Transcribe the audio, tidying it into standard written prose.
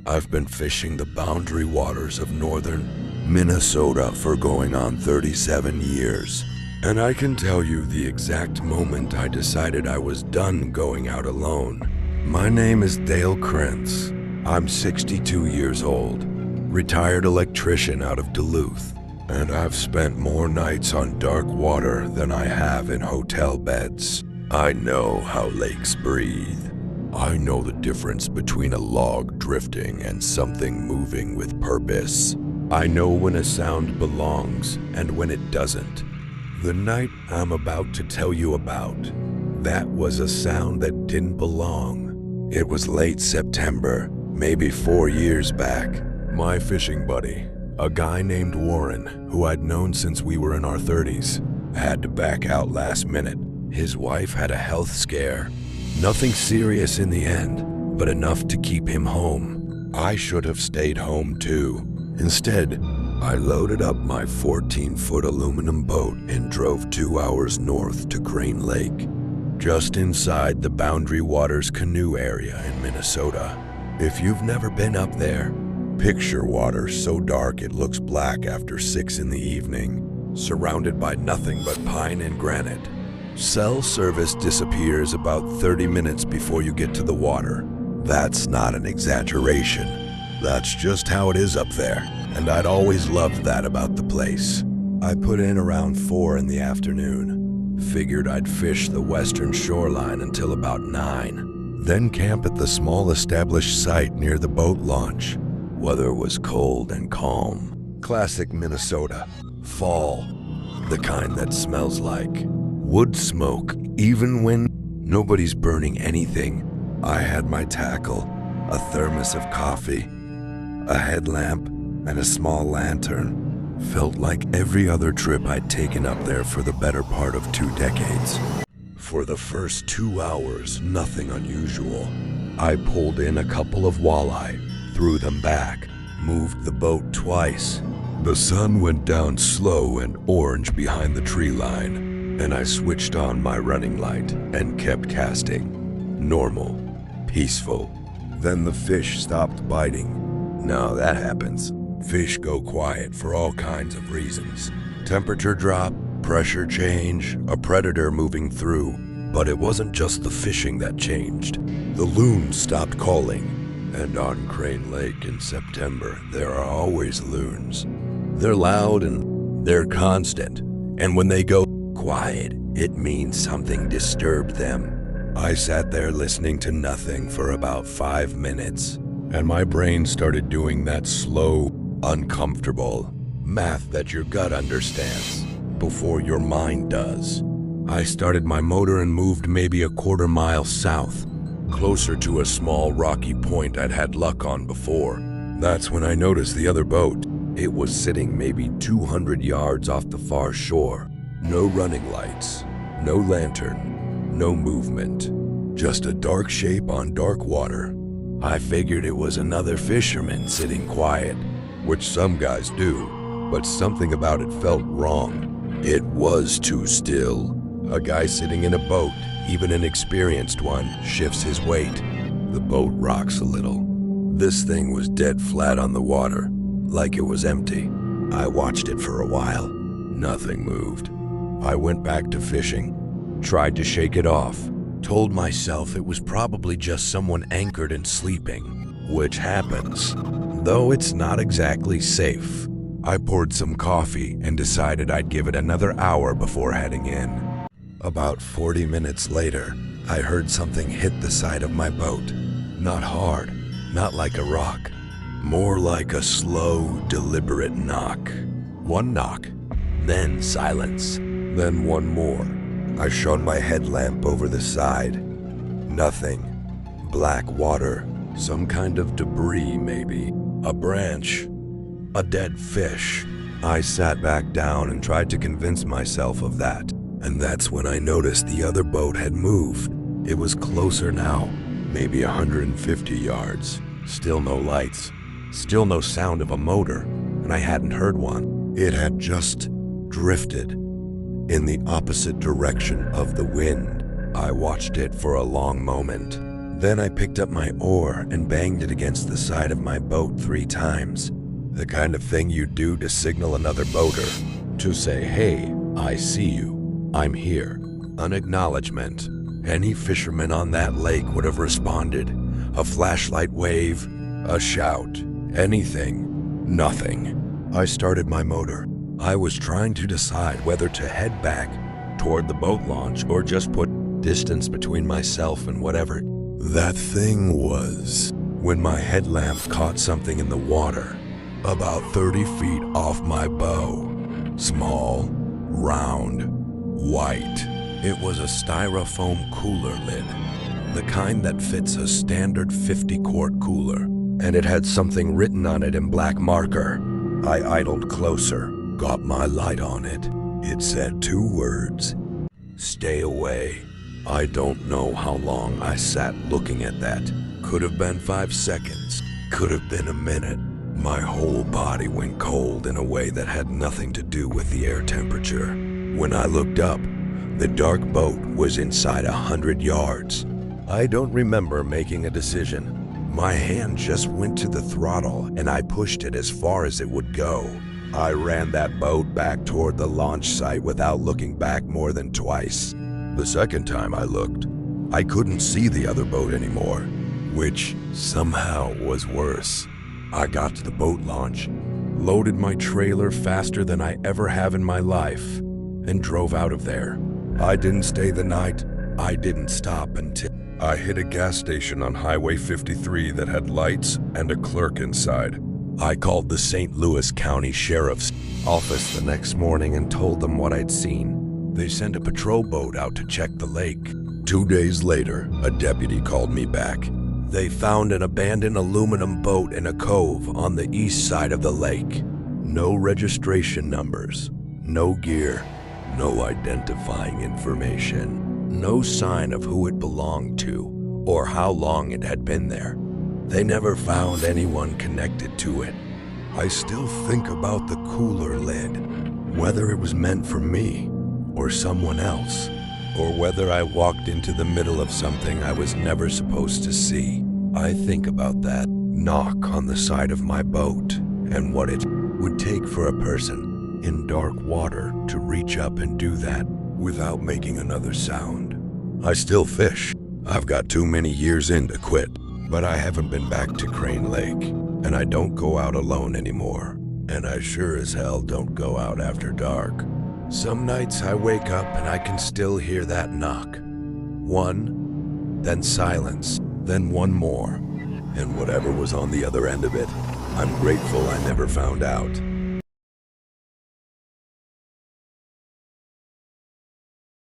I've been fishing the boundary waters of northern Minnesota for going on 37 years. And I can tell you the exact moment I decided I was done going out alone. My name is Dale Krentz. I'm 62 years old, retired electrician out of Duluth, and I've spent more nights on dark water than I have in hotel beds. I know how lakes breathe. I know the difference between a log drifting and something moving with purpose. I know when a sound belongs and when it doesn't. The night I'm about to tell you about, that was a sound that didn't belong. It was late September, maybe 4 years back. My fishing buddy, a guy named Warren, who I'd known since we were in our 30s, had to back out last minute. His wife had a health scare. Nothing serious in the end, but enough to keep him home. I should have stayed home too. Instead, I loaded up my 14-foot aluminum boat and drove 2 hours north to Crane Lake, just inside the Boundary Waters canoe area in Minnesota. If you've never been up there, picture water so dark it looks black after 6 in the evening, surrounded by nothing but pine and granite. Cell service disappears about 30 minutes before you get to the water. That's not an exaggeration. That's just how it is up there, and I'd always loved that about the place. I put in around 4 in the afternoon. Figured I'd fish the western shoreline until about 9, then camp at the small established site near the boat launch. Weather was cold and calm. Classic Minnesota. Fall. The kind that smells like wood smoke, even when nobody's burning anything. I had my tackle, a thermos of coffee, a headlamp, and a small lantern. Felt like every other trip I'd taken up there for the better part of 2 decades. For the first 2 hours, nothing unusual. I pulled in a couple of walleye, threw them back, moved the boat twice. The sun went down slow and orange behind the tree line, and I switched on my running light and kept casting. Normal, peaceful. Then the fish stopped biting. Now that happens. Fish go quiet for all kinds of reasons. Temperature drop, pressure change, a predator moving through. But it wasn't just the fishing that changed. The loons stopped calling. And on Crane Lake in September, there are always loons. They're loud and they're constant. And when they go quiet, it means something disturbed them. I sat there listening to nothing for about 5 minutes, and my brain started doing that slow, uncomfortable math that your gut understands before your mind does. I started my motor and moved maybe a 1/4 mile south, closer to a small rocky point I'd had luck on before. That's when I noticed the other boat. It was sitting maybe 200 yards off the far shore. No running lights, no lantern, no movement, just a dark shape on dark water. I figured it was another fisherman sitting quiet, which some guys do, but something about it felt wrong. It was too still. A guy sitting in a boat, even an experienced one, shifts his weight. The boat rocks a little. This thing was dead flat on the water, like it was empty. I watched it for a while. Nothing moved. I went back to fishing, tried to shake it off, told myself it was probably just someone anchored and sleeping, which happens, though it's not exactly safe. I poured some coffee and decided I'd give it another hour before heading in. About 40 minutes later, I heard something hit the side of my boat. Not hard, not like a rock, more like a slow, deliberate knock. One knock, then silence. Then one more. I shone my headlamp over the side. Nothing. Black water. Some kind of debris, maybe. A branch. A dead fish. I sat back down and tried to convince myself of that. And that's when I noticed the other boat had moved. It was closer now. Maybe 150 yards. Still no lights. Still no sound of a motor. And I hadn't heard one. It had just drifted in the opposite direction of the wind. I watched it for a long moment. Then I picked up my oar and banged it against the side of my boat 3 times. The kind of thing you do to signal another boater, to say, "Hey, I see you, I'm here." An acknowledgement. Any fisherman on that lake would have responded. A flashlight wave, a shout, anything. Nothing. I started my motor. I was trying to decide whether to head back toward the boat launch or just put distance between myself and whatever that thing was, when my headlamp caught something in the water, about 30 feet off my bow. Small, round, white. It was a styrofoam cooler lid, the kind that fits a standard 50-quart cooler, and it had something written on it in black marker. I idled closer, got my light on it. It said 2 words: "Stay away." I don't know how long I sat looking at that. Could have been 5 seconds, could have been a minute. My whole body went cold in a way that had nothing to do with the air temperature. When I looked up, the dark boat was inside 100 yards. I don't remember making a decision. My hand just went to the throttle and I pushed it as far as it would go. I ran that boat back toward the launch site without looking back more than twice. The second time I looked, I couldn't see the other boat anymore, which somehow was worse. I got to the boat launch, loaded my trailer faster than I ever have in my life, and drove out of there. I didn't stay the night. I didn't stop until I hit a gas station on Highway 53 that had lights and a clerk inside. I called the St. Louis County Sheriff's Office the next morning and told them what I'd seen. They sent a patrol boat out to check the lake. 2 days later, a deputy called me back. They found an abandoned aluminum boat in a cove on the east side of the lake. No registration numbers, no gear, no identifying information. No sign of who it belonged to or how long it had been there. They never found anyone connected to it. I still think about the cooler lid, whether it was meant for me or someone else, or whether I walked into the middle of something I was never supposed to see. I think about that knock on the side of my boat and what it would take for a person in dark water to reach up and do that without making another sound. I still fish. I've got too many years in to quit, but I haven't been back to Crane Lake, and I don't go out alone anymore, and I sure as hell don't go out after dark. Some nights I wake up and I can still hear that knock. One, then silence, then one more, and whatever was on the other end of it, I'm grateful I never found out.